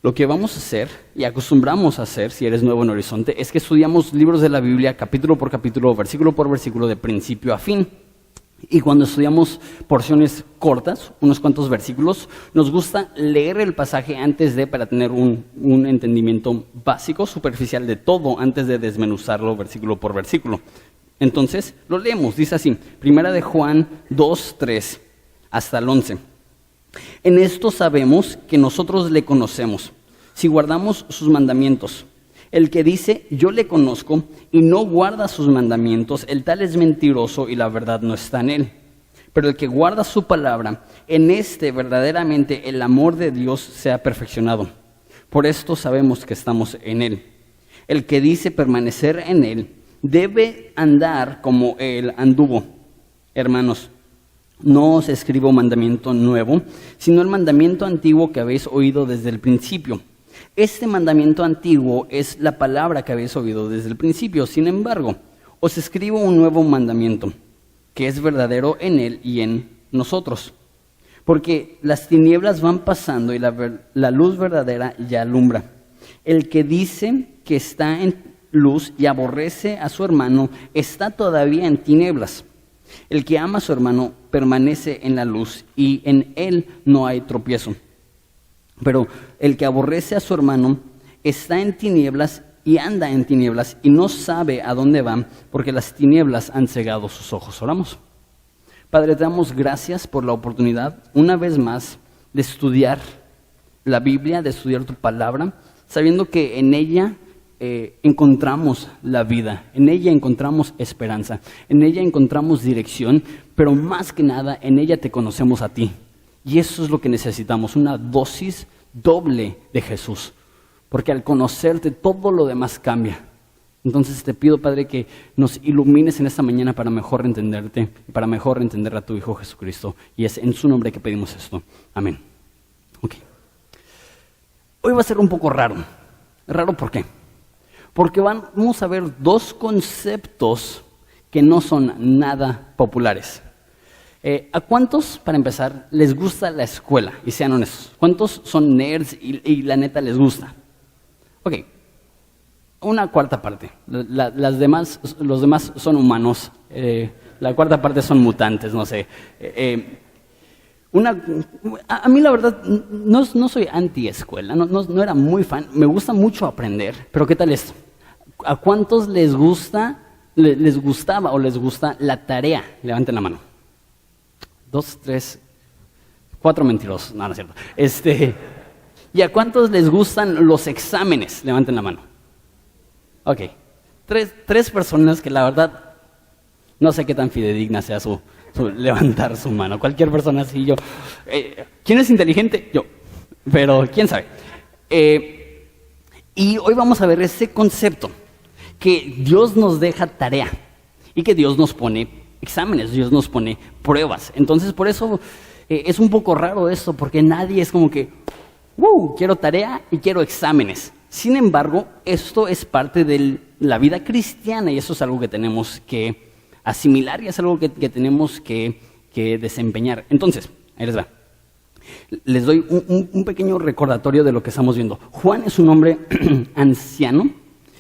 Lo que vamos a hacer, y acostumbramos a hacer si eres nuevo en Horizonte, es que estudiamos libros de la Biblia capítulo por capítulo, versículo por versículo, de principio a fin. Y cuando estudiamos porciones cortas, unos cuantos versículos, nos gusta leer el pasaje para tener un entendimiento básico, superficial de todo, antes de desmenuzarlo versículo por versículo. Entonces, lo leemos, dice así, Primera de Juan 2, 3 hasta el 11. En esto sabemos que nosotros le conocemos, si guardamos sus mandamientos. El que dice, yo le conozco, y no guarda sus mandamientos, el tal es mentiroso y la verdad no está en él. Pero el que guarda su palabra, en este verdaderamente el amor de Dios se ha perfeccionado. Por esto sabemos que estamos en él. El que dice permanecer en él, debe andar como él anduvo. Hermanos, no os escribo mandamiento nuevo, sino el mandamiento antiguo que habéis oído desde el principio. Este mandamiento antiguo es la palabra que habéis oído desde el principio. Sin embargo, os escribo un nuevo mandamiento, que es verdadero en él y en nosotros. Porque las tinieblas van pasando y la luz verdadera ya alumbra. El que dice que está en luz y aborrece a su hermano, está todavía en tinieblas. El que ama a su hermano permanece en la luz y en él no hay tropiezo. Pero el que aborrece a su hermano está en tinieblas y anda en tinieblas y no sabe a dónde va, porque las tinieblas han cegado sus ojos. Oramos. Padre, te damos gracias por la oportunidad, una vez más, de estudiar la Biblia, de estudiar tu palabra, sabiendo que en ella encontramos la vida, en ella encontramos esperanza, en ella encontramos dirección, pero más que nada en ella te conocemos a ti. Y eso es lo que necesitamos, una dosis doble de Jesús, porque al conocerte todo lo demás cambia. Entonces te pido, Padre, que nos ilumines en esta mañana para mejor entenderte, para mejor entender a tu Hijo Jesucristo. Y es en su nombre que pedimos esto. Amén. Okay. Hoy va a ser un poco raro. ¿Raro por qué? Porque vamos a ver dos conceptos que no son nada populares. ¿A cuántos, para empezar, les gusta la escuela? Y sean honestos. ¿Cuántos son nerds y la neta les gusta? Ok, una cuarta parte. Los demás son humanos. La cuarta parte son mutantes, no sé. A mí la verdad, no soy anti-escuela, no era muy fan. Me gusta mucho aprender, pero ¿qué tal esto? ¿A cuántos les gustaba o les gusta la tarea? Levanten la mano. 2, 3, 4 mentirosos. No es cierto. ¿Y a cuántos les gustan los exámenes? Levanten la mano. Ok. Tres personas que la verdad no sé qué tan fidedigna sea su levantar su mano. Cualquier persona así, yo. ¿Quién es inteligente? Yo. Pero quién sabe. Y hoy vamos a ver ese concepto, que Dios nos deja tarea y que Dios nos pone exámenes, Dios nos pone pruebas. Entonces, por eso es un poco raro esto, porque nadie es como que, quiero tarea y quiero exámenes. Sin embargo, esto es parte de la vida cristiana y eso es algo que tenemos que asimilar y es algo que tenemos que desempeñar. Entonces, ahí les va. Les doy un pequeño recordatorio de lo que estamos viendo. Juan es un hombre anciano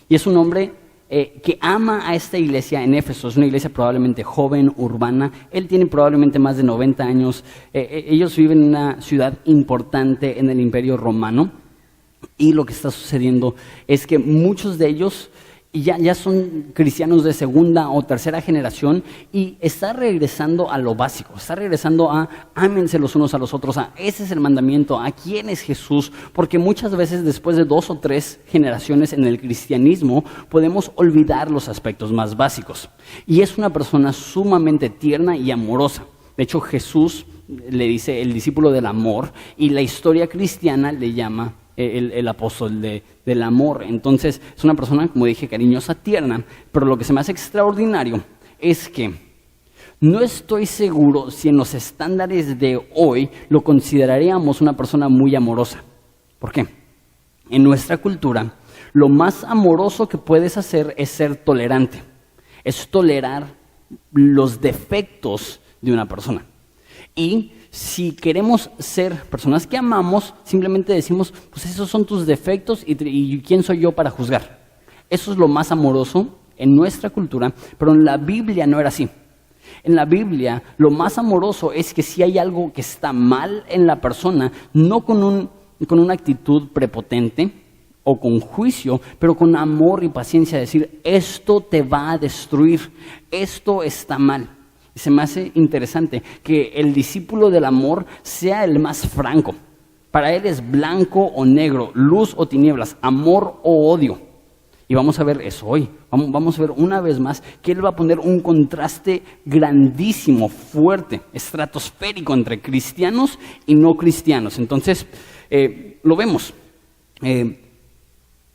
y es un hombre que ama a esta iglesia en Éfeso. Es una iglesia probablemente joven, urbana. Él tiene probablemente más de 90 años. Ellos viven en una ciudad importante en el Imperio Romano. Y lo que está sucediendo es que muchos de ellos ya son cristianos de segunda o tercera generación y está regresando a lo básico, está regresando a ámense los unos a los otros, ese es el mandamiento, a quién es Jesús, porque muchas veces después de 2 o 3 generaciones en el cristianismo podemos olvidar los aspectos más básicos. Y es una persona sumamente tierna y amorosa. De hecho, Jesús le dice el discípulo del amor y la historia cristiana le llama el apóstol del amor. Entonces es una persona, como dije, cariñosa, tierna, pero lo que se me hace extraordinario es que no estoy seguro si en los estándares de hoy lo consideraríamos una persona muy amorosa. ¿Por qué? En nuestra cultura, lo más amoroso que puedes hacer es ser tolerante, es tolerar los defectos de una persona. Y si queremos ser personas que amamos, simplemente decimos, pues esos son tus defectos y ¿quién soy yo para juzgar? Eso es lo más amoroso en nuestra cultura, pero en la Biblia no era así. En la Biblia lo más amoroso es que si hay algo que está mal en la persona, no con una actitud prepotente o con juicio, pero con amor y paciencia, decir, esto te va a destruir, esto está mal. Y se me hace interesante que el discípulo del amor sea el más franco. Para él es blanco o negro, luz o tinieblas, amor o odio. Y vamos a ver eso hoy. Vamos a ver una vez más que él va a poner un contraste grandísimo, fuerte, estratosférico entre cristianos y no cristianos. Entonces, lo vemos.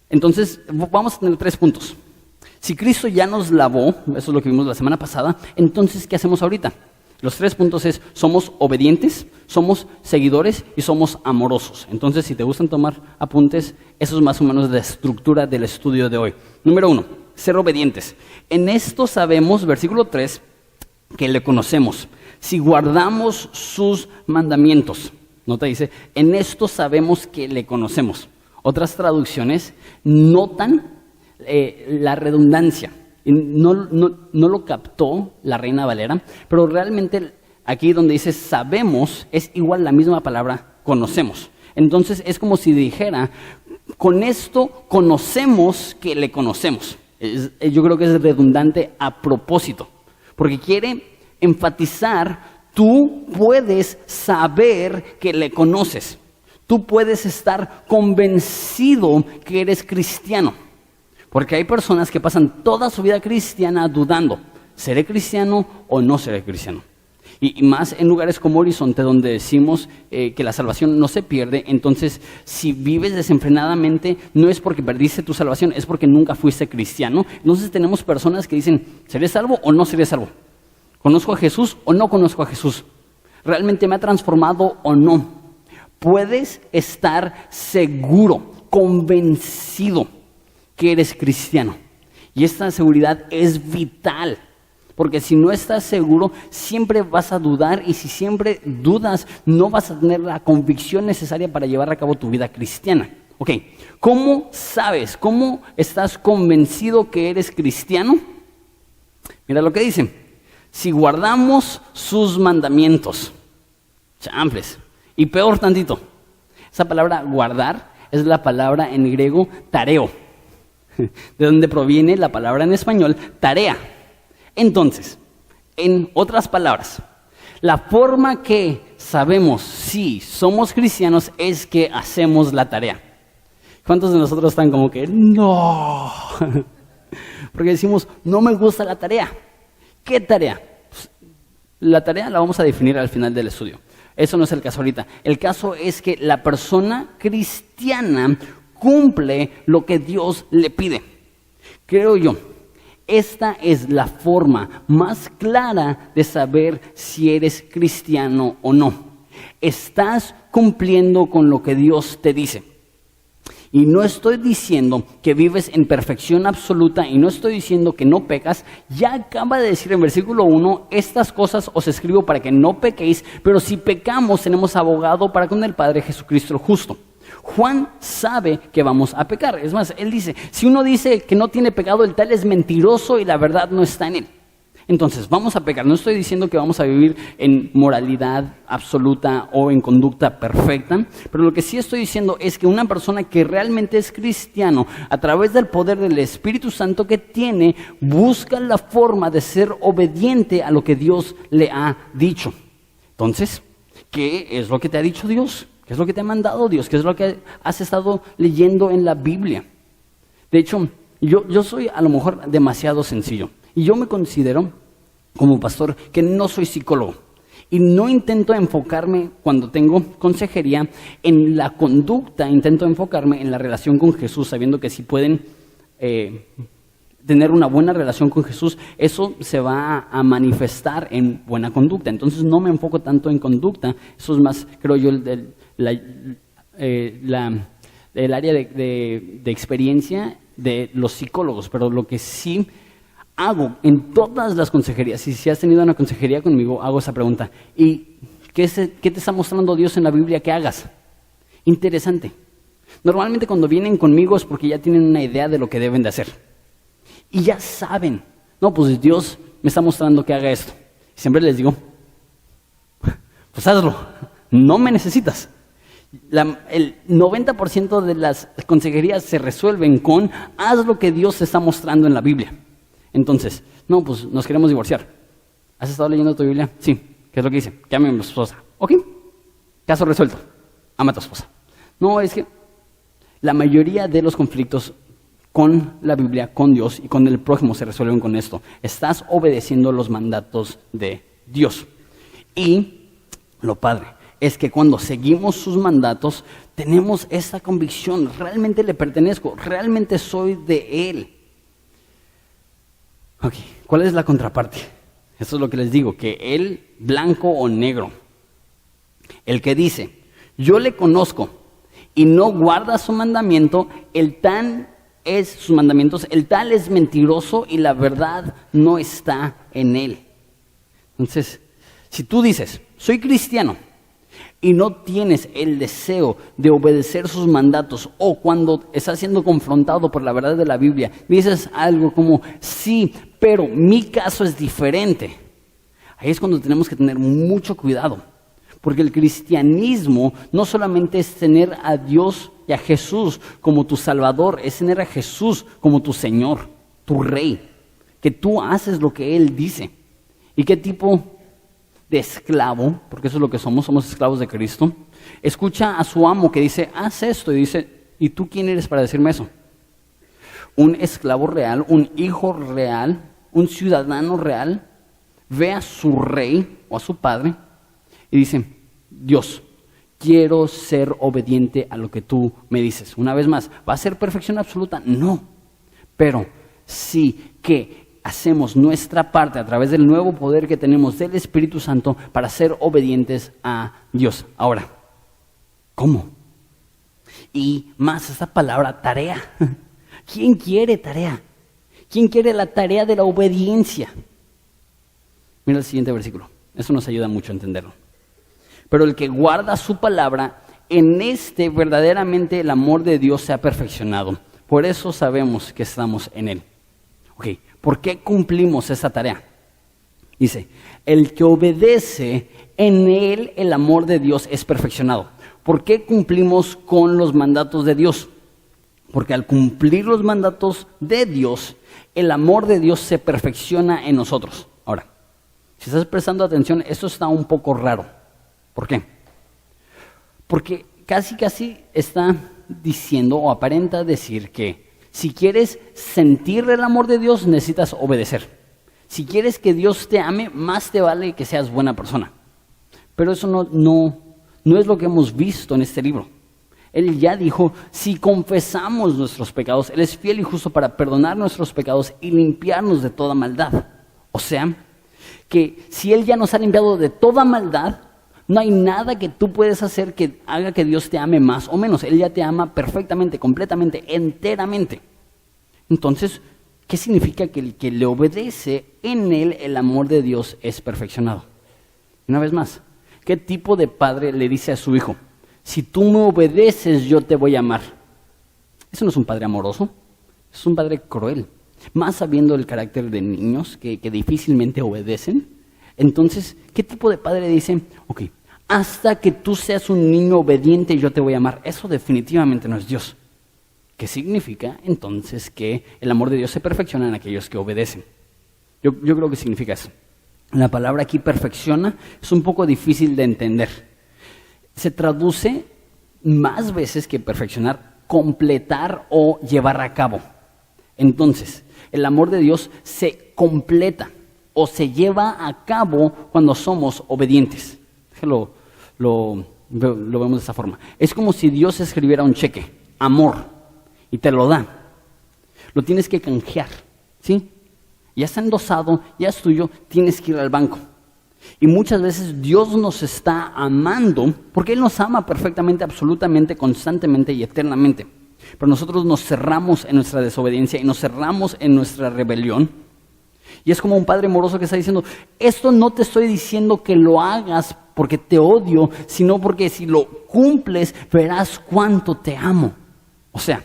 Entonces, vamos a tener 3 puntos. Si Cristo ya nos lavó, eso es lo que vimos la semana pasada, entonces, ¿qué hacemos ahorita? Los 3 puntos es, somos obedientes, somos seguidores y somos amorosos. Entonces, si te gustan tomar apuntes, eso es más o menos la estructura del estudio de hoy. Número 1, ser obedientes. En esto sabemos, versículo 3, que le conocemos. Si guardamos sus mandamientos. Nota, dice, en esto sabemos que le conocemos. Otras traducciones notan la redundancia. No lo captó la Reina Valera, pero realmente aquí donde dice sabemos es igual la misma palabra conocemos. Entonces es como si dijera, con esto conocemos que le conocemos. Yo creo que es redundante a propósito, porque quiere enfatizar, tú puedes saber que le conoces. Tú puedes estar convencido que eres cristiano. Porque hay personas que pasan toda su vida cristiana dudando, ¿seré cristiano o no seré cristiano? Y más en lugares como Horizonte, donde decimos que la salvación no se pierde. Entonces, si vives desenfrenadamente, no es porque perdiste tu salvación, es porque nunca fuiste cristiano. Entonces tenemos personas que dicen, ¿seré salvo o no seré salvo? ¿Conozco a Jesús o no conozco a Jesús? ¿Realmente me ha transformado o no? Puedes estar seguro, convencido que eres cristiano. Y esta seguridad es vital, porque si no estás seguro, siempre vas a dudar, y si siempre dudas, no vas a tener la convicción necesaria para llevar a cabo tu vida cristiana. Ok, ¿cómo sabes? ¿Cómo estás convencido que eres cristiano? Mira lo que dice, si guardamos sus mandamientos. Chanfles. Y peor tantito, esa palabra guardar es la palabra en griego tareo, de donde proviene la palabra en español tarea. Entonces, en otras palabras, la forma que sabemos si somos cristianos es que hacemos la tarea. ¿Cuántos de nosotros están como que no? Porque decimos, no me gusta la tarea. ¿Qué tarea? Pues, la tarea la vamos a definir al final del estudio. Eso no es el caso ahorita. El caso es que la persona cristiana cumple lo que Dios le pide. Creo yo, esta es la forma más clara de saber si eres cristiano o no. Estás cumpliendo con lo que Dios te dice. Y no estoy diciendo que vives en perfección absoluta, y no estoy diciendo que no pecas. Ya acaba de decir en versículo 1, estas cosas os escribo para que no pequéis, pero si pecamos tenemos abogado para con el Padre, Jesucristo el justo. Juan sabe que vamos a pecar. Es más, él dice, si uno dice que no tiene pecado, el tal es mentiroso y la verdad no está en él. Entonces, vamos a pecar. No estoy diciendo que vamos a vivir en moralidad absoluta o en conducta perfecta, pero lo que sí estoy diciendo es que una persona que realmente es cristiano, a través del poder del Espíritu Santo que tiene, busca la forma de ser obediente a lo que Dios le ha dicho. Entonces, ¿qué es lo que te ha dicho Dios? ¿Qué es lo que te ha mandado Dios? ¿Qué es lo que has estado leyendo en la Biblia? De hecho, yo soy a lo mejor demasiado sencillo. Y yo me considero, como pastor, que no soy psicólogo. Y no intento enfocarme, cuando tengo consejería, en la conducta. Intento enfocarme en la relación con Jesús, sabiendo que si pueden tener una buena relación con Jesús, eso se va a manifestar en buena conducta. Entonces no me enfoco tanto en conducta. Eso es más, creo yo, el área de experiencia de los psicólogos. Pero lo que sí hago en todas las consejerías, y si has tenido una consejería conmigo, hago esa pregunta. ¿Y ¿Qué te está mostrando Dios en la Biblia que hagas? Interesante. Normalmente cuando vienen conmigo es porque ya tienen una idea de lo que deben de hacer. Y ya saben, no, pues Dios me está mostrando que haga esto. Siempre les digo, pues hazlo, no me necesitas. El 90% de las consejerías se resuelven con haz lo que Dios te está mostrando en la Biblia. Entonces, no, pues nos queremos divorciar. ¿Has estado leyendo tu Biblia? Sí. ¿Qué es lo que dice? Que ame a mi esposa. Ok, caso resuelto. Ama a tu esposa. No, es que la mayoría de los conflictos con la Biblia, con Dios y con el prójimo se resuelven con esto. Estás obedeciendo los mandatos de Dios. Y lo padre es que cuando seguimos sus mandatos, tenemos esta convicción, realmente le pertenezco, realmente soy de Él. Ok, ¿cuál es la contraparte? Eso es lo que les digo, que el blanco o negro, el que dice, yo le conozco y no guarda su mandamiento, sus mandamientos, el tal es mentiroso y la verdad no está en él. Entonces, si tú dices, soy cristiano, y no tienes el deseo de obedecer sus mandatos, o cuando estás siendo confrontado por la verdad de la Biblia, dices algo como, sí, pero mi caso es diferente. Ahí es cuando tenemos que tener mucho cuidado, porque el cristianismo no solamente es tener a Dios y a Jesús como tu Salvador, es tener a Jesús como tu Señor, tu Rey, que tú haces lo que Él dice. ¿Y qué tipo de esclavo, porque eso es lo que somos esclavos de Cristo, escucha a su amo que dice, haz esto, y dice, ¿y tú quién eres para decirme eso? Un esclavo real, un hijo real, un ciudadano real, ve a su rey o a su padre y dice, Dios, quiero ser obediente a lo que tú me dices. Una vez más, ¿va a ser perfección absoluta? No, pero sí que hacemos nuestra parte a través del nuevo poder que tenemos del Espíritu Santo para ser obedientes a Dios. Ahora, ¿cómo? Y más esta palabra tarea. ¿Quién quiere tarea? ¿Quién quiere la tarea de la obediencia? Mira el siguiente versículo. Eso nos ayuda mucho a entenderlo. Pero el que guarda su palabra, en este verdaderamente el amor de Dios se ha perfeccionado. Por eso sabemos que estamos en Él. Ok, ¿por qué cumplimos esa tarea? Dice, el que obedece, en él el amor de Dios es perfeccionado. ¿Por qué cumplimos con los mandatos de Dios? Porque al cumplir los mandatos de Dios, el amor de Dios se perfecciona en nosotros. Ahora, si estás prestando atención, esto está un poco raro. ¿Por qué? Porque casi está diciendo o aparenta decir que si quieres sentir el amor de Dios, necesitas obedecer. Si quieres que Dios te ame, más te vale que seas buena persona. Pero eso no es lo que hemos visto en este libro. Él ya dijo, si confesamos nuestros pecados, Él es fiel y justo para perdonar nuestros pecados y limpiarnos de toda maldad. O sea, que si Él ya nos ha limpiado de toda maldad, no hay nada que tú puedes hacer que haga que Dios te ame más o menos. Él ya te ama perfectamente, completamente, enteramente. Entonces, ¿qué significa que el que le obedece, en él el amor de Dios es perfeccionado? Una vez más, ¿qué tipo de padre le dice a su hijo? Si tú me obedeces, yo te voy a amar. Eso no es un padre amoroso, es un padre cruel. Más sabiendo el carácter de niños que difícilmente obedecen. Entonces, ¿qué tipo de padre dice? Ok, hasta que tú seas un niño obediente yo te voy a amar. Eso definitivamente no es Dios. ¿Qué significa entonces que el amor de Dios se perfecciona en aquellos que obedecen? Yo creo que significa eso. La palabra aquí perfecciona es un poco difícil de entender. Se traduce más veces que perfeccionar, completar o llevar a cabo. Entonces, el amor de Dios se completa o se lleva a cabo cuando somos obedientes. Lo vemos de esta forma. Es como si Dios escribiera un cheque, amor, y te lo da. Lo tienes que canjear, ¿sí? Ya está endosado, ya es tuyo, tienes que ir al banco. Y muchas veces Dios nos está amando porque Él nos ama perfectamente, absolutamente, constantemente y eternamente. Pero nosotros nos cerramos en nuestra desobediencia y nos cerramos en nuestra rebelión. Y es como un padre amoroso que está diciendo, esto no te estoy diciendo que lo hagas porque te odio, sino porque si lo cumples verás cuánto te amo. O sea,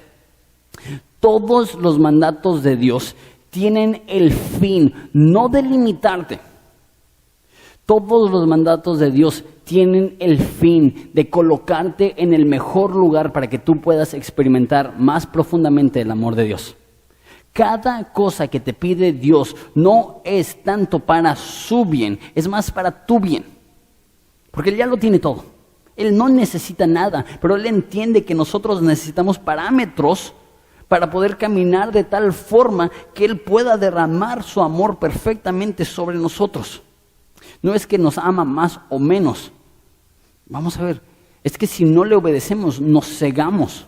todos los mandatos de Dios tienen el fin, no de limitarte. Todos los mandatos de Dios tienen el fin de colocarte en el mejor lugar para que tú puedas experimentar más profundamente el amor de Dios. Cada cosa que te pide Dios no es tanto para su bien, es más para tu bien. Porque Él ya lo tiene todo. Él no necesita nada, pero Él entiende que nosotros necesitamos parámetros para poder caminar de tal forma que Él pueda derramar su amor perfectamente sobre nosotros. No es que nos ama más o menos. Vamos a ver, es que si no le obedecemos, nos cegamos.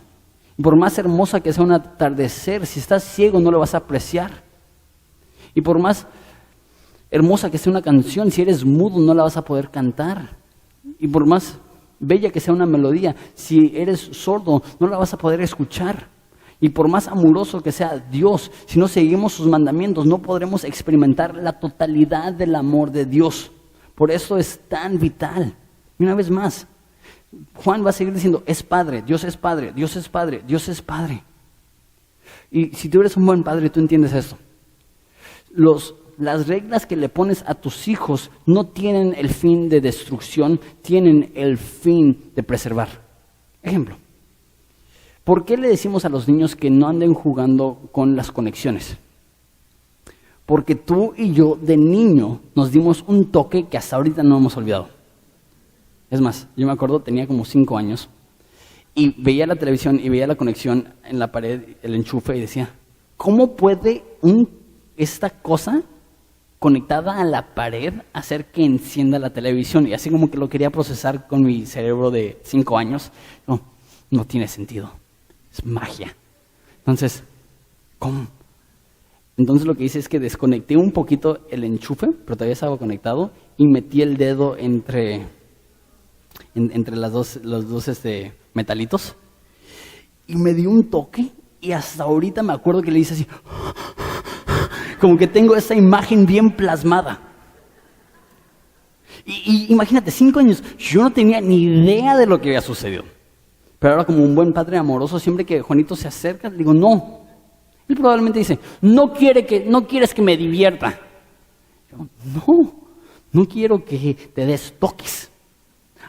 Por más hermosa que sea un atardecer, si estás ciego no lo vas a apreciar. Y por más hermosa que sea una canción, si eres mudo no la vas a poder cantar. Y por más bella que sea una melodía, si eres sordo no la vas a poder escuchar. Y por más amoroso que sea Dios, si no seguimos sus mandamientos, no podremos experimentar la totalidad del amor de Dios. Por eso es tan vital. Y una vez más, Juan va a seguir diciendo, es Padre, Dios es Padre, Dios es Padre, Dios es Padre. Y si tú eres un buen padre, tú entiendes esto. Las reglas que le pones a tus hijos no tienen el fin de destrucción, tienen el fin de preservar. Ejemplo, ¿por qué le decimos a los niños que no anden jugando con las conexiones? Porque tú y yo de niño nos dimos un toque que hasta ahorita no hemos olvidado. Es más, yo me acuerdo, tenía como 5 años y veía la televisión y veía la conexión en la pared, el enchufe y decía, ¿cómo puede esta cosa conectada a la pared hacer que encienda la televisión? Y así como que lo quería procesar con mi cerebro de 5 años. No tiene sentido, es magia. Entonces, ¿cómo? Entonces lo que hice es que desconecté un poquito el enchufe, pero todavía estaba conectado, y metí el dedo entre los dos metalitos, y me dio un toque, y hasta ahorita me acuerdo que le hice así, como que tengo esa imagen bien plasmada. Y imagínate, 5 años, yo no tenía ni idea de lo que había sucedido. Pero ahora como un buen padre amoroso, siempre que Juanito se acerca, le digo, no. Él probablemente dice, no quieres que me divierta. Yo, no quiero que te des toques.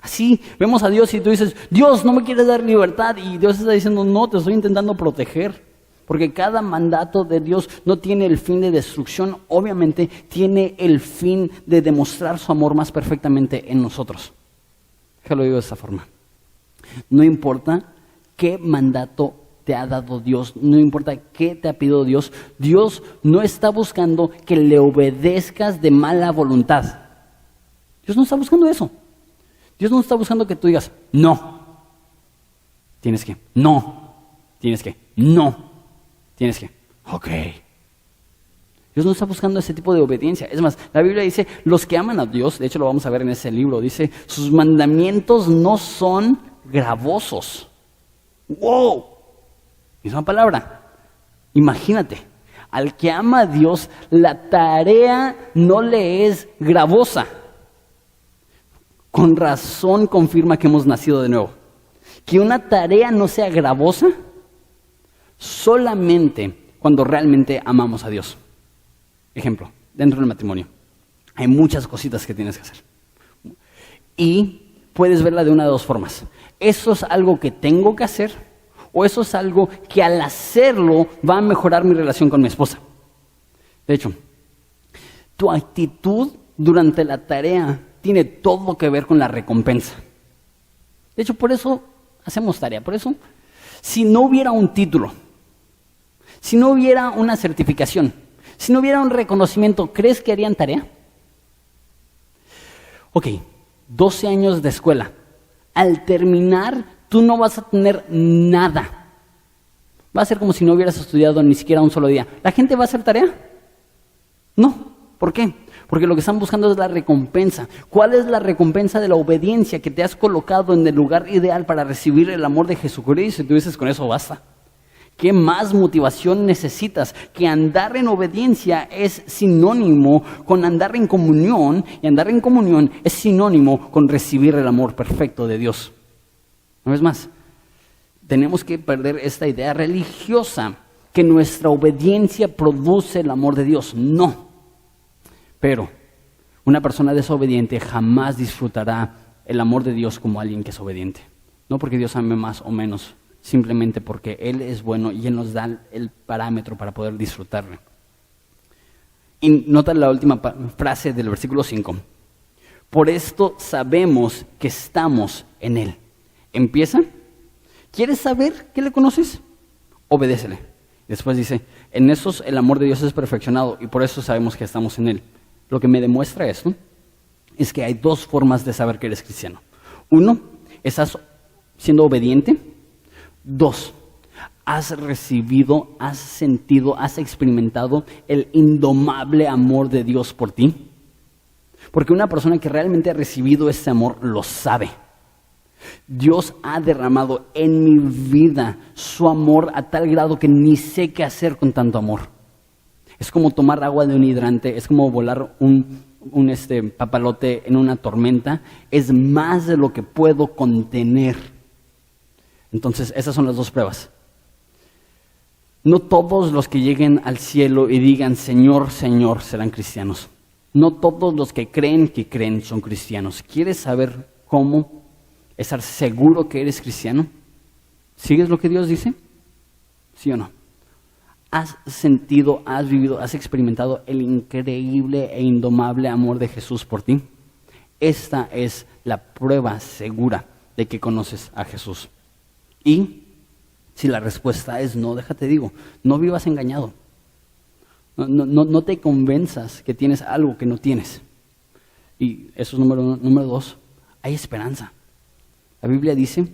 Así vemos a Dios y tú dices, Dios, no me quieres dar libertad. Y Dios está diciendo, no, te estoy intentando proteger. Porque cada mandato de Dios no tiene el fin de destrucción, obviamente tiene el fin de demostrar su amor más perfectamente en nosotros. Déjalo digo de esta forma. No importa qué mandato te ha dado Dios, no importa qué te ha pedido Dios, Dios no está buscando que le obedezcas de mala voluntad. Dios no está buscando eso. Dios no está buscando que tú digas, no, tienes que, no, tienes que, no, tienes que, ok. Dios no está buscando ese tipo de obediencia. Es más, la Biblia dice, los que aman a Dios, de hecho lo vamos a ver en ese libro, dice, sus mandamientos no son gravosos. ¡Wow! Misma palabra. Imagínate, al que ama a Dios, la tarea no le es gravosa. Con razón confirma que hemos nacido de nuevo. Que una tarea no sea gravosa solamente cuando realmente amamos a Dios. Ejemplo, dentro del matrimonio hay muchas cositas que tienes que hacer. Y puedes verla de una de dos formas. Eso es algo que tengo que hacer, o eso es algo que al hacerlo va a mejorar mi relación con mi esposa. De hecho, tu actitud durante la tarea tiene todo que ver con la recompensa. De hecho, por eso hacemos tarea. Por eso, si no hubiera un título, si no hubiera una certificación, si no hubiera un reconocimiento, ¿crees que harían tarea? Ok, 12 años de escuela. Al terminar, tú no vas a tener nada. Va a ser como si no hubieras estudiado ni siquiera un solo día. ¿La gente va a hacer tarea? No. ¿Por qué? Porque lo que están buscando es la recompensa. ¿Cuál es la recompensa de la obediencia? Que te has colocado en el lugar ideal para recibir el amor de Jesucristo. Y tú dices, con eso basta. ¿Qué más motivación necesitas? Que andar en obediencia es sinónimo con andar en comunión, y andar en comunión es sinónimo con recibir el amor perfecto de Dios. Una vez más, tenemos que perder esta idea religiosa que nuestra obediencia produce el amor de Dios. No. Pero una persona desobediente jamás disfrutará el amor de Dios como alguien que es obediente. No porque Dios ame más o menos, simplemente porque Él es bueno y Él nos da el parámetro para poder disfrutarlo. Y nota la última frase del versículo 5. Por esto sabemos que estamos en Él. Empieza. ¿Quieres saber que le conoces? Obedécele. Después dice, en esos el amor de Dios es perfeccionado y por eso sabemos que estamos en Él. Lo que me demuestra esto es que hay dos formas de saber que eres cristiano. Uno, estás siendo obediente. Dos, has recibido, has sentido, has experimentado el indomable amor de Dios por ti. Porque una persona que realmente ha recibido ese amor lo sabe. Dios ha derramado en mi vida su amor a tal grado que ni sé qué hacer con tanto amor. Es como tomar agua de un hidrante, es como volar un papalote en una tormenta. Es más de lo que puedo contener. Entonces, esas son las dos pruebas. No todos los que lleguen al cielo y digan Señor, Señor, serán cristianos. No todos los que creen son cristianos. ¿Quieres saber cómo estar seguro que eres cristiano? ¿Sigues lo que Dios dice? ¿Sí o no? ¿Has sentido, has vivido, has experimentado el increíble e indomable amor de Jesús por ti? Esta es la prueba segura de que conoces a Jesús. Y si la respuesta es no, déjate digo, no vivas engañado. No te convenzas que tienes algo que no tienes. Y eso es número uno. Número dos, hay esperanza. La Biblia dice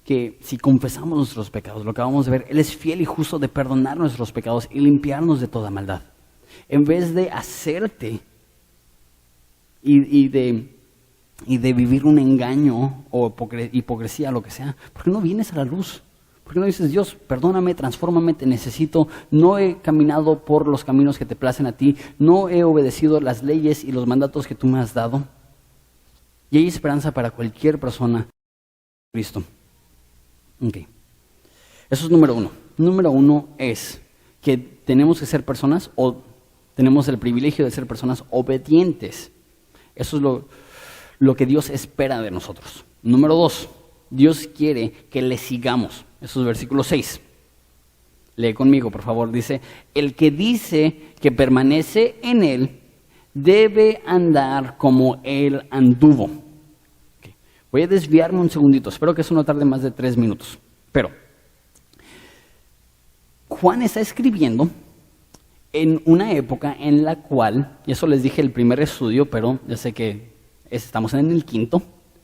que si confesamos nuestros pecados, lo que acabamos de ver, Él es fiel y justo de perdonar nuestros pecados y limpiarnos de toda maldad. En vez de hacerte y de vivir un engaño o hipocresía, lo que sea, ¿por qué no vienes a la luz? ¿Por qué no dices, Dios, perdóname, transfórmame, te necesito, no he caminado por los caminos que te placen a ti, no he obedecido las leyes y los mandatos que tú me has dado? Y hay esperanza para cualquier persona en Cristo. Ok. Eso es número uno. Número uno es que tenemos que ser personas, o tenemos el privilegio de ser personas obedientes. Eso es lo que Dios espera de nosotros. Número dos, Dios quiere que le sigamos. Eso es versículo 6. Lee conmigo, por favor. Dice, el que dice que permanece en Él debe andar como Él anduvo. Okay. Voy a desviarme un segundito. Espero que eso no tarde más de 3 minutos. Pero Juan está escribiendo en una época en la cual, y eso les dije el primer estudio, pero ya sé que estamos en el quinto,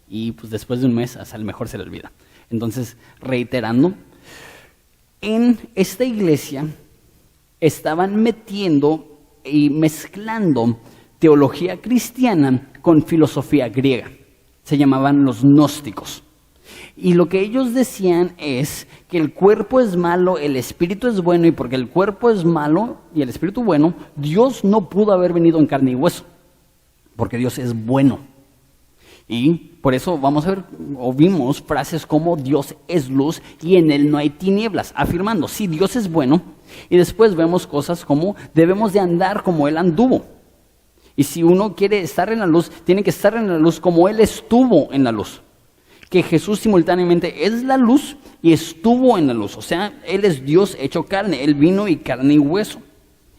y pues después de un mes a lo mejor se le olvida. Entonces, reiterando, en esta iglesia estaban metiendo y mezclando teología cristiana con filosofía griega. Se llamaban los gnósticos. Y lo que ellos decían es que el cuerpo es malo, el espíritu es bueno, y porque el cuerpo es malo y el espíritu bueno, Dios no pudo haber venido en carne y hueso, porque Dios es bueno. Y por eso vamos a ver, o vimos frases como Dios es luz y en Él no hay tinieblas, afirmando, sí, Dios es bueno. Y después vemos cosas como debemos de andar como Él anduvo. Y si uno quiere estar en la luz, tiene que estar en la luz como Él estuvo en la luz. Que Jesús simultáneamente es la luz y estuvo en la luz. O sea, Él es Dios hecho carne, Él vino y carne y hueso.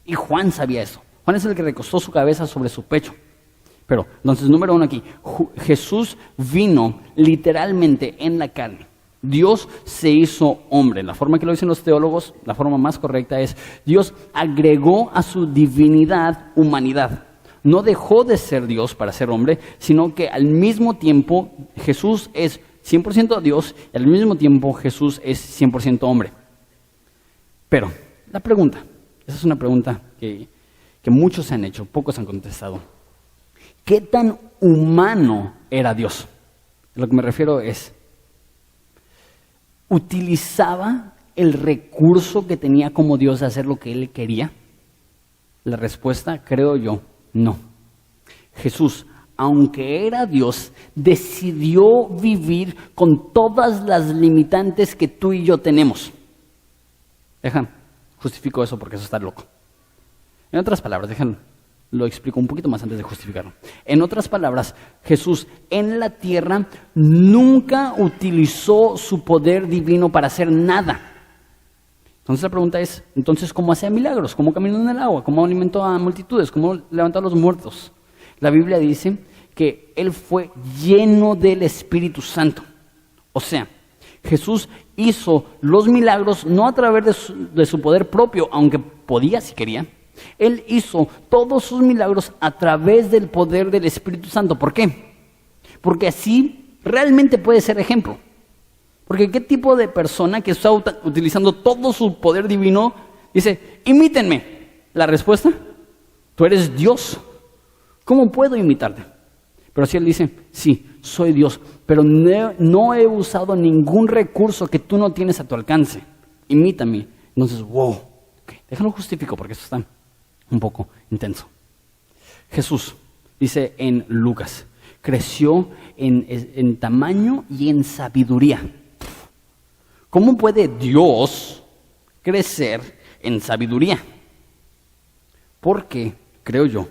Y Juan sabía eso. Juan es el que recostó su cabeza sobre su pecho. Pero, entonces, número uno aquí, Jesús vino literalmente en la carne. Dios se hizo hombre. La forma que lo dicen los teólogos, la forma más correcta es, Dios agregó a su divinidad humanidad. No dejó de ser Dios para ser hombre, sino que al mismo tiempo Jesús es 100% Dios y al mismo tiempo Jesús es 100% hombre. Pero, la pregunta, esa es una pregunta que muchos se han hecho, pocos han contestado. ¿Qué tan humano era Dios? A lo que me refiero es, ¿utilizaba el recurso que tenía como Dios de hacer lo que Él quería? La respuesta, creo yo, no. Jesús, aunque era Dios, decidió vivir con todas las limitantes que tú y yo tenemos. Justifico eso porque eso está loco. En otras palabras, lo explico un poquito más antes de justificarlo. En otras palabras, Jesús en la tierra nunca utilizó su poder divino para hacer nada. Entonces la pregunta es, ¿cómo hacía milagros? ¿Cómo caminó en el agua? ¿Cómo alimentó a multitudes? ¿Cómo levantó a los muertos? La Biblia dice que Él fue lleno del Espíritu Santo. O sea, Jesús hizo los milagros no a través de su poder propio, aunque podía si quería. Él hizo todos sus milagros a través del poder del Espíritu Santo. ¿Por qué? Porque así realmente puede ser ejemplo. Porque ¿qué tipo de persona que está utilizando todo su poder divino dice, imítenme? La respuesta, tú eres Dios. ¿Cómo puedo imitarte? Pero si Él dice, sí, soy Dios, pero no he usado ningún recurso que tú no tienes a tu alcance. Imítame. Entonces, wow. Okay, déjalo justifico porque esto está un poco intenso. Jesús, dice en Lucas, creció en tamaño y en sabiduría. ¿Cómo puede Dios crecer en sabiduría? Porque, creo yo,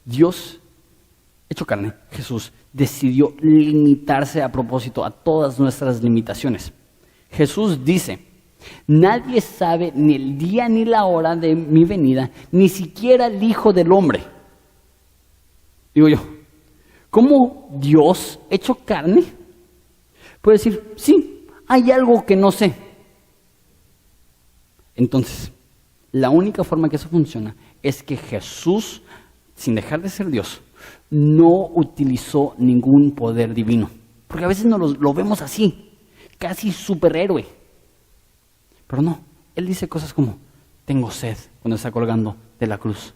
Dios, hecho carne, Jesús, decidió limitarse a propósito a todas nuestras limitaciones. Jesús dice, nadie sabe ni el día ni la hora de mi venida, ni siquiera el Hijo del Hombre. Digo yo, ¿cómo Dios, hecho carne, puede decir, sí, hay algo que no sé? Entonces, la única forma que eso funciona es que Jesús, sin dejar de ser Dios, no utilizó ningún poder divino. Porque a veces lo vemos así, casi superhéroe. Pero no, Él dice cosas como, tengo sed, cuando está colgando de la cruz.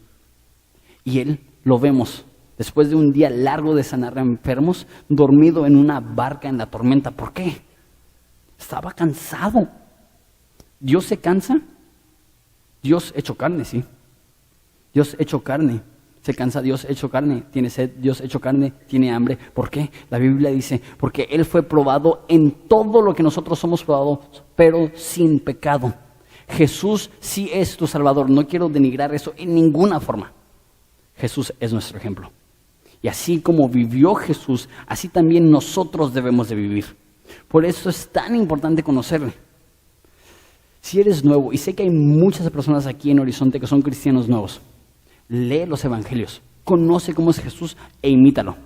Y Él lo vemos, después de un día largo de sanar a enfermos, dormido en una barca en la tormenta. ¿Por qué? Estaba cansado. ¿Dios se cansa? Dios hecho carne, sí. Dios hecho carne. Se cansa, Dios hecho carne. Tiene sed, Dios hecho carne. Tiene hambre. ¿Por qué? La Biblia dice, porque Él fue probado en todo lo que nosotros somos probados, pero sin pecado. Jesús sí es tu Salvador. No quiero denigrar eso en ninguna forma. Jesús es nuestro ejemplo. Y así como vivió Jesús, así también nosotros debemos de vivir. Por eso es tan importante conocerle. Si eres nuevo, y sé que hay muchas personas aquí en Horizonte que son cristianos nuevos, lee los evangelios, conoce cómo es Jesús e imítalo.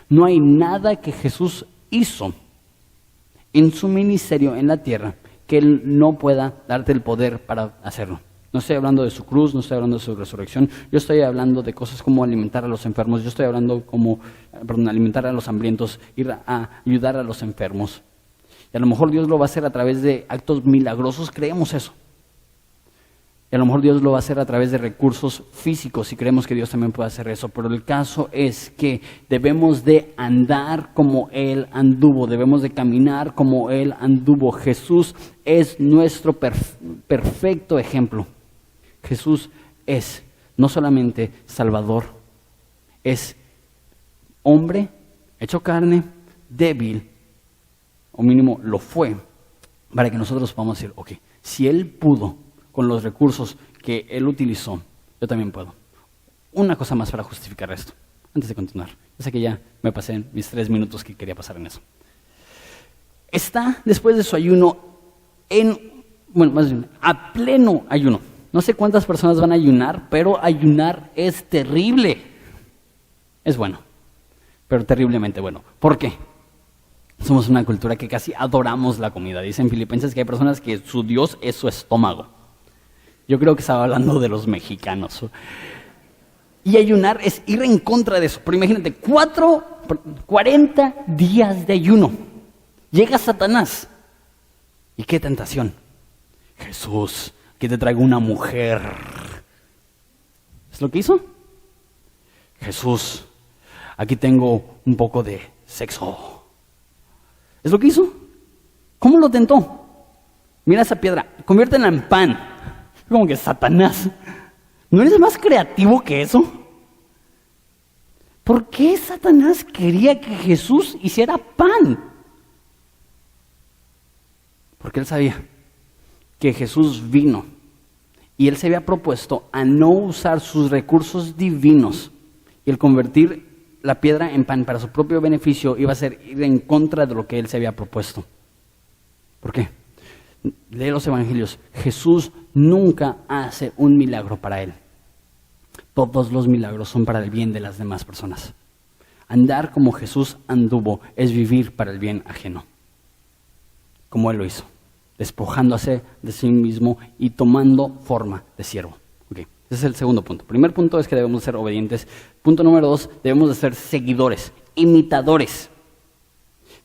No hay nada que Jesús hizo en su ministerio en la tierra que Él no pueda darte el poder para hacerlo. No estoy hablando de su cruz, no estoy hablando de su resurrección, yo estoy hablando de cosas como alimentar a los enfermos, yo estoy hablando como, alimentar a los hambrientos, ir a ayudar a los enfermos. Y a lo mejor Dios lo va a hacer a través de actos milagrosos, creemos eso. Y a lo mejor Dios lo va a hacer a través de recursos físicos y creemos que Dios también puede hacer eso. Pero el caso es que debemos de andar como Él anduvo, debemos de caminar como Él anduvo. Jesús es nuestro perfecto ejemplo. Jesús es no solamente Salvador, es hombre, hecho carne, débil, o mínimo lo fue, para que nosotros podamos decir, ok, si Él pudo con los recursos que Él utilizó, yo también puedo. Una cosa más para justificar esto, antes de continuar. Yo sé que ya me pasé en mis 3 minutos que quería pasar en eso. Está después de su ayuno a pleno ayuno. No sé cuántas personas van a ayunar, pero ayunar es terrible. Es bueno, pero terriblemente bueno. ¿Por qué? Somos una cultura que casi adoramos la comida. Dicen Filipenses que hay personas que su Dios es su estómago. Yo creo que estaba hablando de los mexicanos. Y ayunar es ir en contra de eso. Pero imagínate, 40 días de ayuno. Llega Satanás. ¿Y qué tentación? Jesús, que te traigo una mujer. ¿Es lo que hizo? Jesús, aquí tengo un poco de sexo. ¿Es lo que hizo? ¿Cómo lo tentó? Mira esa piedra, conviértela en pan. Como que Satanás, ¿no eres más creativo que eso? ¿Por qué Satanás quería que Jesús hiciera pan? Porque él sabía que Jesús vino y él se había propuesto a no usar sus recursos divinos y el convertir la piedra en pan para su propio beneficio iba a ser ir en contra de lo que él se había propuesto. ¿Por qué? Lee los evangelios. Jesús nunca hace un milagro para él. Todos los milagros son para el bien de las demás personas. Andar como Jesús anduvo es vivir para el bien ajeno. Como él lo hizo, despojándose de sí mismo y tomando forma de siervo. Okay. Ese es el segundo punto. Primer punto es que debemos ser obedientes. Punto número 2, debemos de ser seguidores, imitadores.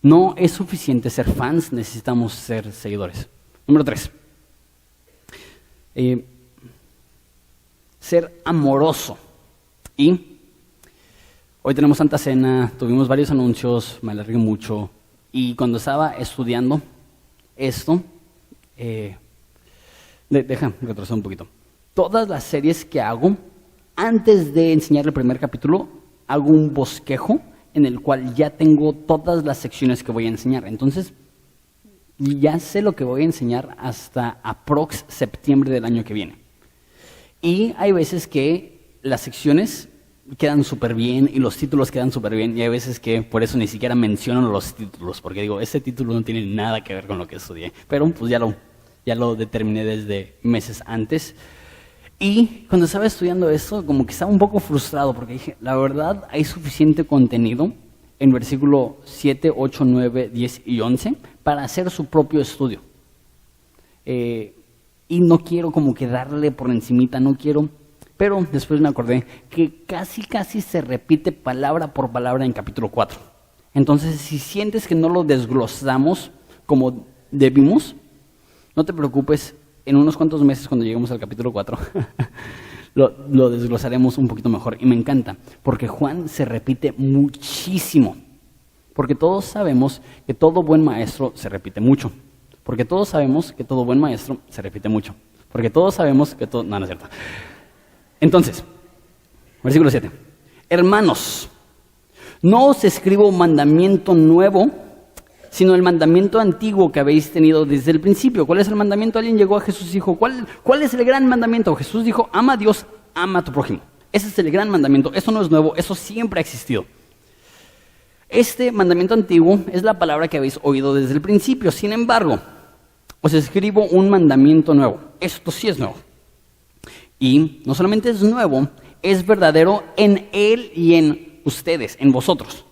No es suficiente ser fans, necesitamos ser seguidores. Número 3, ser amoroso. Y hoy tenemos Santa Cena, tuvimos varios anuncios, me alargué mucho. Y cuando estaba estudiando esto, deja retroceder un poquito. Todas las series que hago, antes de enseñar el primer capítulo, hago un bosquejo en el cual ya tengo todas las secciones que voy a enseñar. Entonces, ya sé lo que voy a enseñar hasta aprox septiembre del año que viene. Y hay veces que las secciones quedan súper bien y los títulos quedan súper bien. Y hay veces que por eso ni siquiera menciono los títulos, porque digo, ese título no tiene nada que ver con lo que estudié. Pero pues ya lo determiné desde meses antes. Y cuando estaba estudiando esto, como que estaba un poco frustrado, porque dije, la verdad, hay suficiente contenido en versículo 7, 8, 9, 10 y 11 para hacer su propio estudio. Y no quiero como que darle por encimita, no quiero. Pero después me acordé que casi se repite palabra por palabra en capítulo 4. Entonces, si sientes que no lo desglosamos como debimos, no te preocupes. En unos cuantos meses, cuando lleguemos al capítulo 4, lo desglosaremos un poquito mejor. Y me encanta, porque Juan se repite muchísimo. Porque todos sabemos que todo buen maestro se repite mucho. Porque todos sabemos que todo buen maestro se repite mucho. Porque todos sabemos que todo... No, no es cierto. Entonces, versículo 7. Hermanos, no os escribo mandamiento nuevo, sino el mandamiento antiguo que habéis tenido desde el principio. ¿Cuál es el mandamiento? Alguien llegó a Jesús y dijo, ¿cuál es el gran mandamiento? Jesús dijo, ama a Dios, ama a tu prójimo. Ese es el gran mandamiento. Eso no es nuevo, eso siempre ha existido. Este mandamiento antiguo es la palabra que habéis oído desde el principio. Sin embargo, os escribo un mandamiento nuevo. Esto sí es nuevo. Y no solamente es nuevo, es verdadero en él y en ustedes, en vosotros.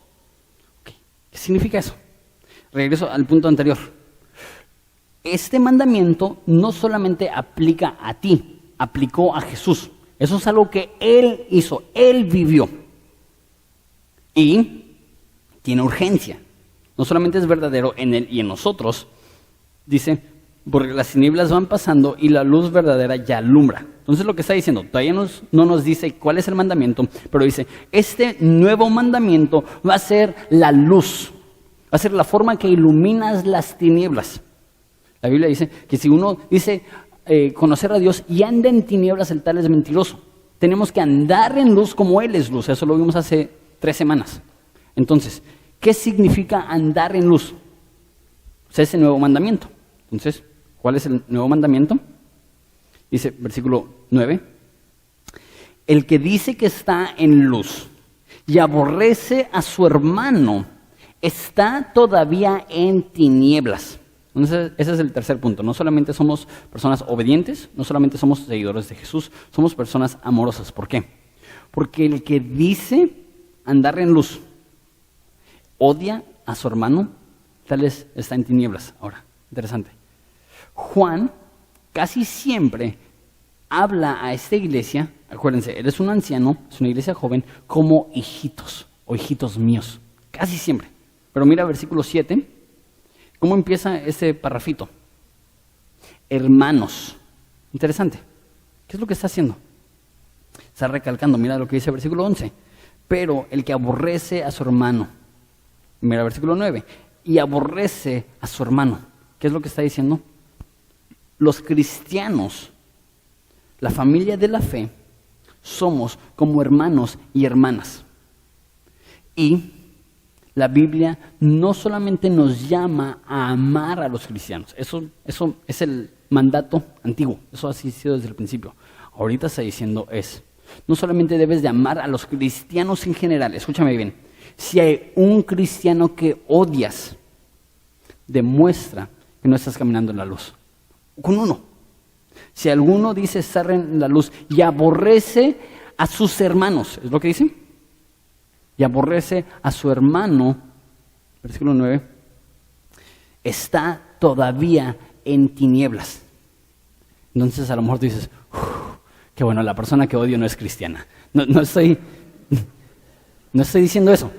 ¿Qué significa eso? Regreso al punto anterior. Este mandamiento no solamente aplica a ti, aplicó a Jesús. Eso es algo que Él hizo, Él vivió. Y tiene urgencia. No solamente es verdadero en Él y en nosotros, dice, porque las tinieblas van pasando y la luz verdadera ya alumbra. Entonces lo que está diciendo, todavía no nos dice cuál es el mandamiento, pero dice, este nuevo mandamiento va a ser la luz. Va a ser la forma que iluminas las tinieblas. La Biblia dice que si uno dice conocer a Dios y anda en tinieblas, el tal es mentiroso. Tenemos que andar en luz como Él es luz. Eso lo vimos hace 3 semanas. Entonces, ¿qué significa andar en luz? Pues ese nuevo mandamiento. Entonces, ¿cuál es el nuevo mandamiento? Dice, versículo 9. El que dice que está en luz y aborrece a su hermano, está todavía en tinieblas. Entonces, ese es el tercer punto. No solamente somos personas obedientes, no solamente somos seguidores de Jesús, somos personas amorosas. ¿Por qué? Porque el que dice andar en luz, odia a su hermano, tal vez está en tinieblas. Ahora, interesante. Juan casi siempre habla a esta iglesia, acuérdense, él es un anciano, es una iglesia joven, como hijitos o hijitos míos. Casi siempre. Pero mira versículo 7, ¿cómo empieza ese parrafito? Hermanos. Interesante. ¿Qué es lo que está haciendo? Está recalcando, mira lo que dice el versículo 11. Pero el que aborrece a su hermano. Mira versículo 9. Y aborrece a su hermano. ¿Qué es lo que está diciendo? los cristianos, la familia de la fe, somos como hermanos y hermanas. Y la Biblia no solamente nos llama a amar a los cristianos, eso es el mandato antiguo, eso ha sido desde el principio. Ahorita está diciendo no solamente debes de amar a los cristianos en general, escúchame bien, si hay un cristiano que odias, demuestra que no estás caminando en la luz. Con uno. Si alguno dice estar en la luz y aborrece a sus hermanos, ¿es lo que dice? Y aborrece a su hermano, versículo 9, está todavía en tinieblas. Entonces a lo mejor tú dices, qué bueno, la persona que odio no es cristiana. No estoy diciendo eso.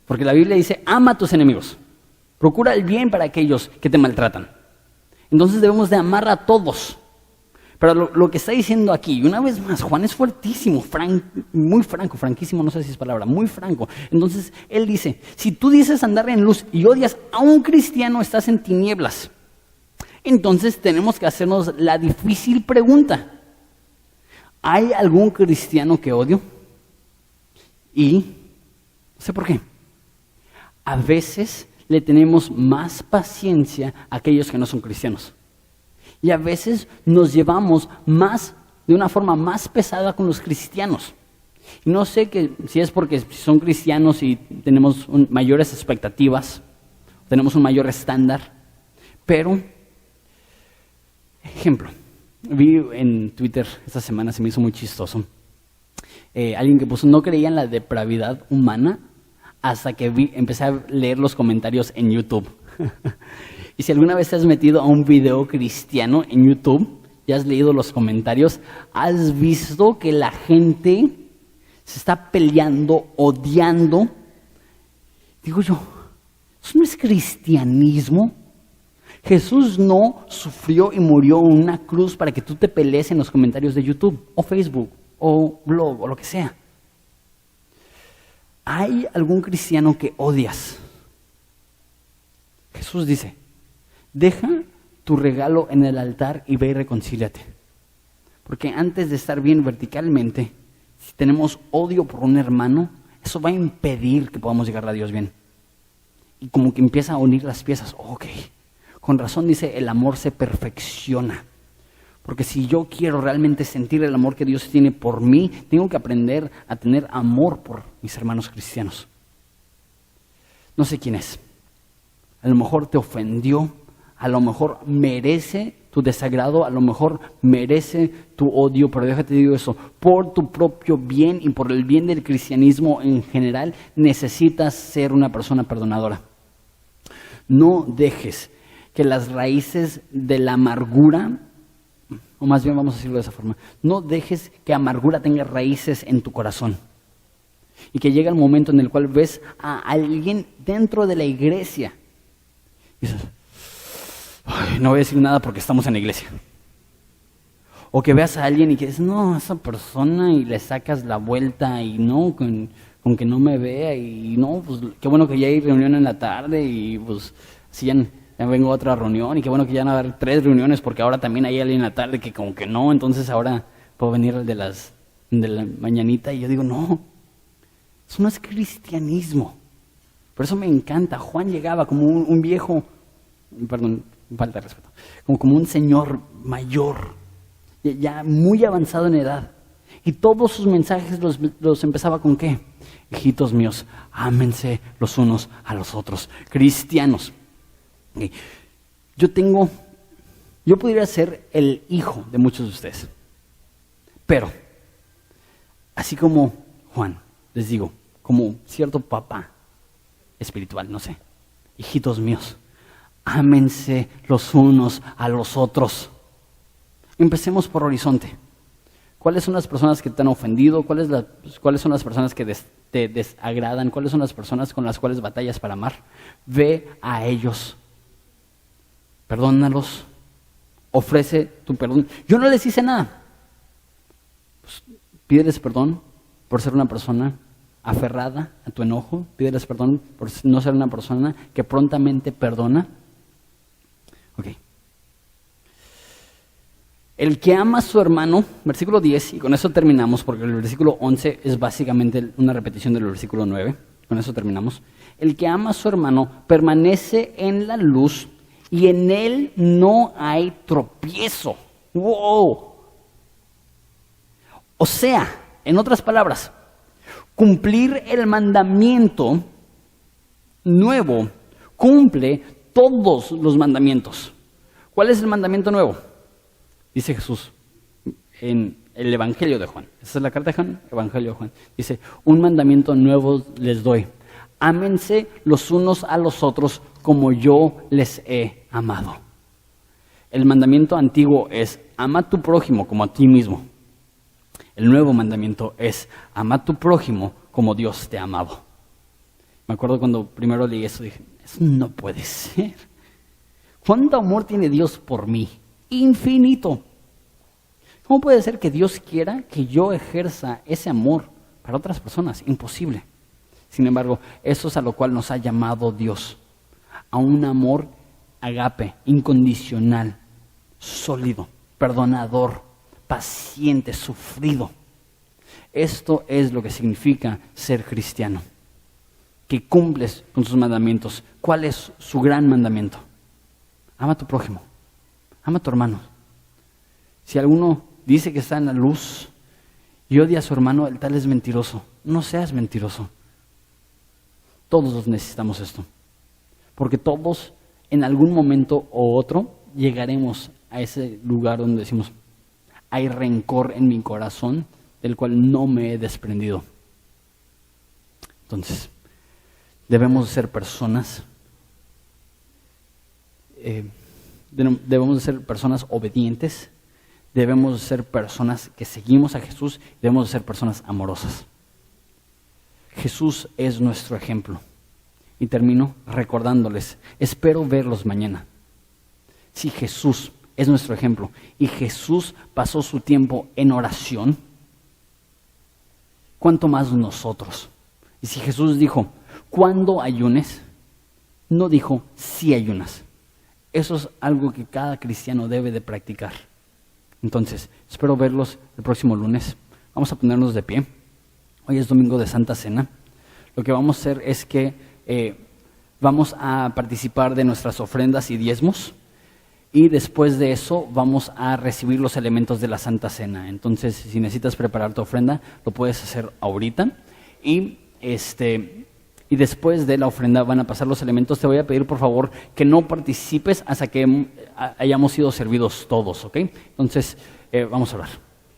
Porque la Biblia dice, ama a tus enemigos. Procura el bien para aquellos que te maltratan. Entonces debemos de amar a todos. Pero lo que está diciendo aquí, y una vez más, Juan es fuertísimo, muy franco, franquísimo, no sé si es palabra, muy franco. Entonces él dice, si tú dices andar en luz y odias a un cristiano, estás en tinieblas. Entonces tenemos que hacernos la difícil pregunta. ¿Hay algún cristiano que odio? Y no sé por qué. A veces le tenemos más paciencia a aquellos que no son cristianos. Y a veces nos llevamos de una forma más pesada con los cristianos. Y no sé si es porque son cristianos y tenemos mayores expectativas, tenemos un mayor estándar, pero, ejemplo, vi en Twitter esta semana, se me hizo muy chistoso, alguien que puso, no creía en la depravidad humana hasta que empecé a leer los comentarios en YouTube. Y si alguna vez te has metido a un video cristiano en YouTube y has leído los comentarios, has visto que la gente se está peleando, odiando. Digo yo, ¿eso no es cristianismo? Jesús no sufrió y murió en una cruz para que tú te pelees en los comentarios de YouTube o Facebook o blog o lo que sea. ¿Hay algún cristiano que odias? Jesús dice, deja tu regalo en el altar y ve y reconcíliate. Porque antes de estar bien verticalmente, si tenemos odio por un hermano, eso va a impedir que podamos llegar a Dios bien. Y como que empieza a unir las piezas. Ok, con razón dice, el amor se perfecciona. Porque si yo quiero realmente sentir el amor que Dios tiene por mí, tengo que aprender a tener amor por mis hermanos cristianos. No sé quién es. A lo mejor te ofendió, a lo mejor merece tu desagrado, a lo mejor merece tu odio, pero déjate digo eso, por tu propio bien y por el bien del cristianismo en general, necesitas ser una persona perdonadora. No dejes que las raíces de la amargura, o más bien vamos a decirlo de esa forma, no dejes que amargura tenga raíces en tu corazón. Y que llegue el momento en el cual ves a alguien dentro de la iglesia y dices, no voy a decir nada porque estamos en la iglesia. O que veas a alguien y que dices, no, esa persona, y le sacas la vuelta y no, con que no me vea, y no, pues qué bueno que ya hay reunión en la tarde y pues si ya vengo a otra reunión, y qué bueno que ya van a haber 3 reuniones porque ahora también hay alguien en la tarde que como que no, entonces ahora puedo venir de la mañanita. Y yo digo, no, eso no es cristianismo. Por eso me encanta. Juan llegaba como un viejo, perdón, falta de respeto, como un señor mayor, ya muy avanzado en edad. Y todos sus mensajes los empezaba con ¿qué? Hijitos míos, ámense los unos a los otros. Cristianos. Okay. Yo pudiera ser el hijo de muchos de ustedes. Pero, así como Juan, les digo, como cierto papá espiritual, no sé, hijitos míos, ámense los unos a los otros. Empecemos por Horizonte. ¿Cuáles son las personas que te han ofendido? ¿Cuáles son las personas que te desagradan? ¿Cuáles son las personas con las cuales batallas para amar? Ve a ellos. Perdónalos. Ofrece tu perdón. Yo no les hice nada. Pues, pídeles perdón por ser una persona aferrada a tu enojo. Pídeles perdón por no ser una persona que prontamente perdona. Ok. El que ama a su hermano, versículo 10, y con eso terminamos, porque el versículo 11 es básicamente una repetición del versículo 9, con eso terminamos. El que ama a su hermano permanece en la luz y en él no hay tropiezo. ¡Wow! O sea, en otras palabras, cumplir el mandamiento nuevo cumple todos los mandamientos. ¿Cuál es el mandamiento nuevo? Dice Jesús en el Evangelio de Juan. Esa es la carta de Juan, Evangelio de Juan. Dice, un mandamiento nuevo les doy. Ámense los unos a los otros como yo les he amado. El mandamiento antiguo es, ama a tu prójimo como a ti mismo. El nuevo mandamiento es, ama a tu prójimo como Dios te ha amado. Me acuerdo cuando primero leí eso, dije, eso no puede ser. ¿Cuánto amor tiene Dios por mí? Infinito. ¿Cómo puede ser que Dios quiera que yo ejerza ese amor para otras personas? Imposible. Sin embargo, eso es a lo cual nos ha llamado Dios. A un amor agape, incondicional, sólido, perdonador, paciente, sufrido. Esto es lo que significa ser cristiano. Que cumples con sus mandamientos. ¿Cuál es su gran mandamiento? Ama a tu prójimo. Ama a tu hermano. Si alguno dice que está en la luz y odia a su hermano, el tal es mentiroso. No seas mentiroso. Todos necesitamos esto. Porque todos, en algún momento u otro, llegaremos a ese lugar donde decimos, hay rencor en mi corazón del cual no me he desprendido. Entonces, debemos ser personas, debemos ser personas obedientes, debemos ser personas que seguimos a Jesús, debemos ser personas amorosas. Jesús es nuestro ejemplo. Y termino recordándoles, espero verlos mañana. Si Jesús es nuestro ejemplo y Jesús pasó su tiempo en oración, ¿cuánto más nosotros? Y si Jesús dijo, ¿cuándo ayunes? No dijo, si ayunas. Eso es algo que cada cristiano debe de practicar. Entonces, espero verlos el próximo lunes. Vamos a ponernos de pie. Hoy es domingo de Santa Cena. Lo que vamos a hacer es que vamos a participar de nuestras ofrendas y diezmos. Y después de eso vamos a recibir los elementos de la Santa Cena. Entonces, si necesitas preparar tu ofrenda, lo puedes hacer ahorita. Y después de la ofrenda van a pasar los elementos. Te voy a pedir, por favor, que no participes hasta que hayamos sido servidos todos, ¿ok? Entonces, vamos a orar.